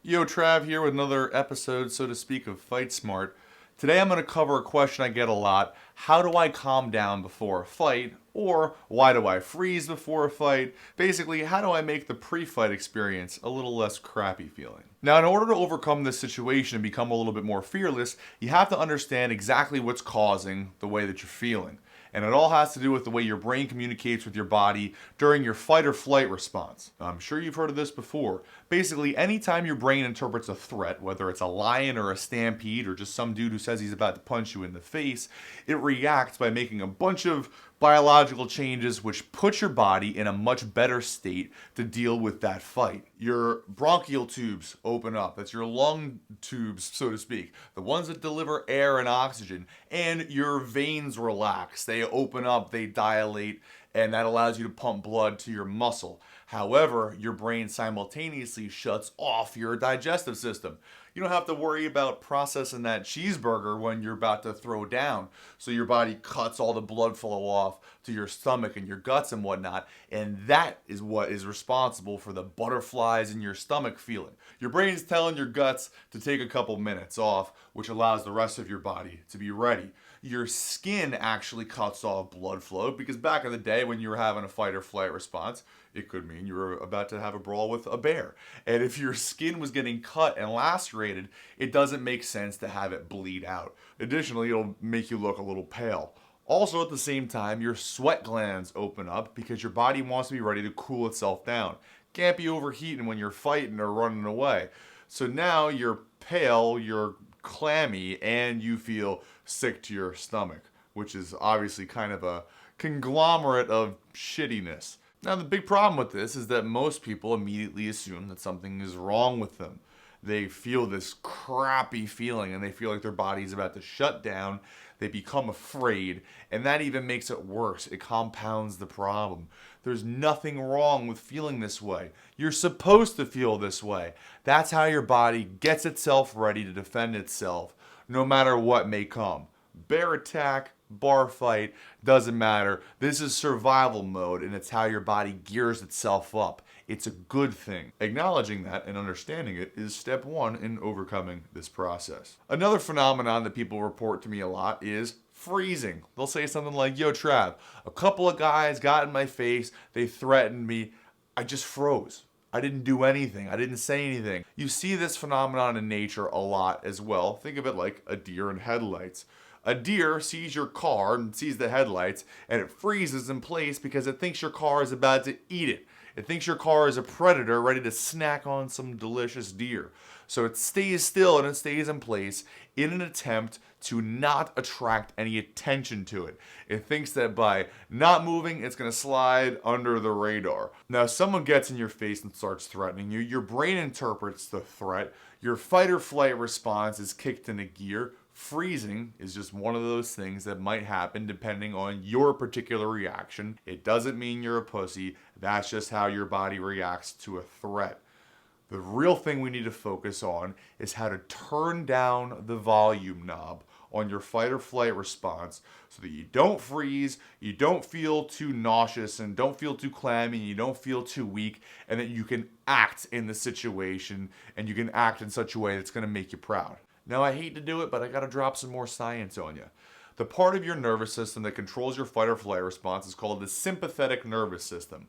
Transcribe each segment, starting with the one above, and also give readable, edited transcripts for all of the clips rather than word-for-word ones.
Yo, Trav here with another episode, so to speak, of Fight Smart. Today I'm going to cover a question I get a lot. How do I calm down before a fight? Or why do I freeze before a fight? Basically, how do I make the pre-fight experience a little less crappy feeling? Now, in order to overcome this situation and become a little bit more fearless, you have to understand exactly what's causing the way that you're feeling. And it all has to do with the way your brain communicates with your body during your fight or flight response. I'm sure you've heard of this before. Basically, anytime your brain interprets a threat, whether it's a lion or a stampede or just some dude who says he's about to punch you in the face, it reacts by making a bunch of biological changes which put your body in a much better state to deal with that fight. Your bronchial tubes open up. That's your lung tubes, so to speak. The ones that deliver air and oxygen. And your veins relax. They open up, they dilate, and that allows you to pump blood to your muscle. However, your brain simultaneously shuts off your digestive system. You don't have to worry about processing that cheeseburger when you're about to throw down. So your body cuts all the blood flow off to your stomach and your guts and whatnot. And that is what is responsible for the butterflies in your stomach feeling. Your brain's telling your guts to take a couple minutes off, which allows the rest of your body to be ready. Your skin actually cuts off blood flow because back in the day when you were having a fight or flight response, it could mean you were about to have a brawl with a bear. And if your skin was getting cut and lacerated, it doesn't make sense to have it bleed out. Additionally, it'll make you look a little pale. Also, at the same time, your sweat glands open up because your body wants to be ready to cool itself down. Can't be overheating when you're fighting or running away. So now you're pale, you're clammy, and you feel sick to your stomach, which is obviously kind of a conglomerate of shittiness. Now, the big problem with this is that most people immediately assume that something is wrong with them. They feel this crappy feeling and they feel like their body's about to shut down. They become afraid, and that even makes it worse. It compounds the problem. There's nothing wrong with feeling this way. You're supposed to feel this way. That's how your body gets itself ready to defend itself, no matter what may come. Bear attack, bar fight, doesn't matter. This is survival mode, and it's how your body gears itself up. It's a good thing. Acknowledging that and understanding it is step one in overcoming this process. Another phenomenon that people report to me a lot is freezing. They'll say something like, yo, Trav, a couple of guys got in my face, they threatened me, I just froze. I didn't do anything. I didn't say anything. You see this phenomenon in nature a lot as well. Think of it like a deer in headlights. A deer sees your car and sees the headlights, and it freezes in place because it thinks your car is about to eat it. It thinks your car is a predator ready to snack on some delicious deer. So it stays still and it stays in place in an attempt to not attract any attention to it. It thinks that by not moving, it's going to slide under the radar. Now, if someone gets in your face and starts threatening you, your brain interprets the threat. Your fight or flight response is kicked into gear. Freezing is just one of those things that might happen depending on your particular reaction. It doesn't mean you're a pussy. That's just how your body reacts to a threat. The real thing we need to focus on is how to turn down the volume knob on your fight or flight response so that you don't freeze, you don't feel too nauseous and don't feel too clammy, and you don't feel too weak, and that you can act in the situation and you can act in such a way that's going to make you proud. Now, I hate to do it, but I gotta drop some more science on you. The part of your nervous system that controls your fight or flight response is called the sympathetic nervous system.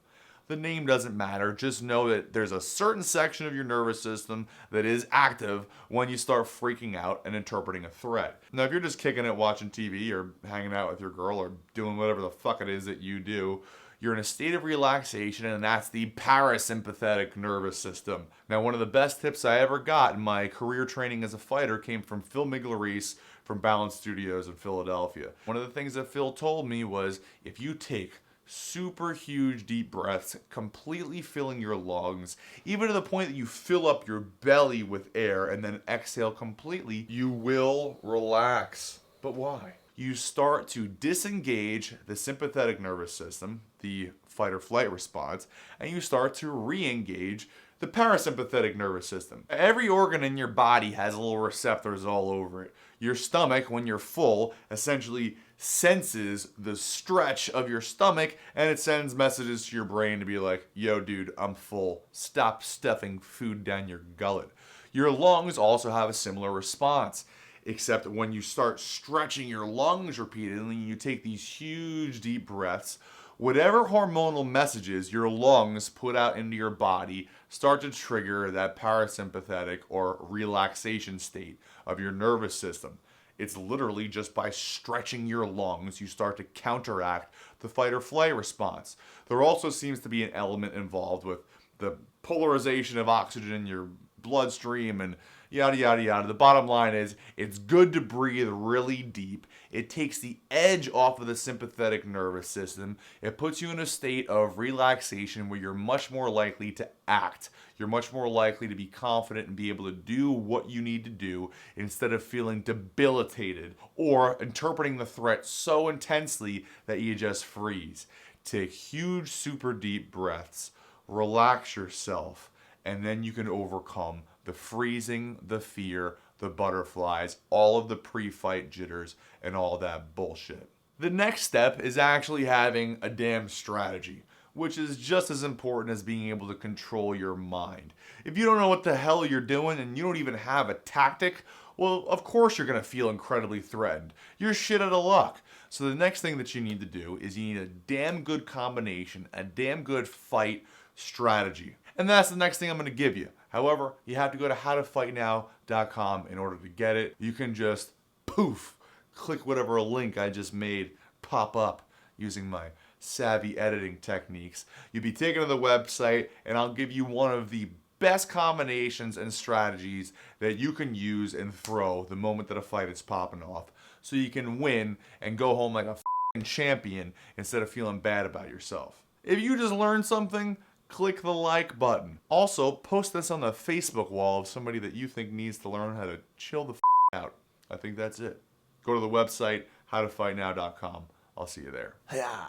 The name doesn't matter, just know that there's a certain section of your nervous system that is active when you start freaking out and interpreting a threat. Now, if you're just kicking it watching TV or hanging out with your girl or doing whatever the fuck it is that you do, you're in a state of relaxation, and that's the parasympathetic nervous system. Now, one of the best tips I ever got in my career training as a fighter came from Phil Miglerese from Balance Studios in Philadelphia. One of the things that Phil told me was, if you take super huge deep breaths, completely filling your lungs, even to the point that you fill up your belly with air and then exhale completely, you will relax. But why? You start to disengage the sympathetic nervous system, the fight or flight response, and you start to re-engage the parasympathetic nervous system. Every organ in your body has little receptors all over it. Your stomach, when you're full, essentially senses the stretch of your stomach, and it sends messages to your brain to be like, yo dude, I'm full. Stop stuffing food down your gullet. Your lungs also have a similar response, except when you start stretching your lungs repeatedly, you take these huge deep breaths, whatever hormonal messages your lungs put out into your body start to trigger that parasympathetic or relaxation state of your nervous system. It's literally just by stretching your lungs, you start to counteract the fight or flight response. There also seems to be an element involved with the polarization of oxygen in your bloodstream and yada yada yada. The bottom line is it's good to breathe really deep. It takes the edge off of the sympathetic nervous system. It puts you in a state of relaxation where you're much more likely to act. You're much more likely to be confident and be able to do what you need to do instead of feeling debilitated or interpreting the threat so intensely that you just freeze. Take huge, super deep breaths, relax yourself, and then you can overcome the freezing, the fear, the butterflies, all of the pre-fight jitters, and all that bullshit. The next step is actually having a damn strategy, which is just as important as being able to control your mind. If you don't know what the hell you're doing and you don't even have a tactic, well, of course you're going to feel incredibly threatened. You're shit out of luck. So the next thing that you need to do is you need a damn good combination, a damn good fight strategy. And that's the next thing I'm going to give you. However, you have to go to howtofightnow.com in order to get it. You can just poof, click whatever link I just made pop up using my savvy editing techniques. You'll be taken to the website and I'll give you one of the best combinations and strategies that you can use and throw the moment that a fight is popping off so you can win and go home like a f***ing champion instead of feeling bad about yourself. If you just learned something, click the like button. Also, post this on the Facebook wall of somebody that you think needs to learn how to chill the f*** out. I think that's it. Go to the website, howtofightnow.com. I'll see you there. Yeah.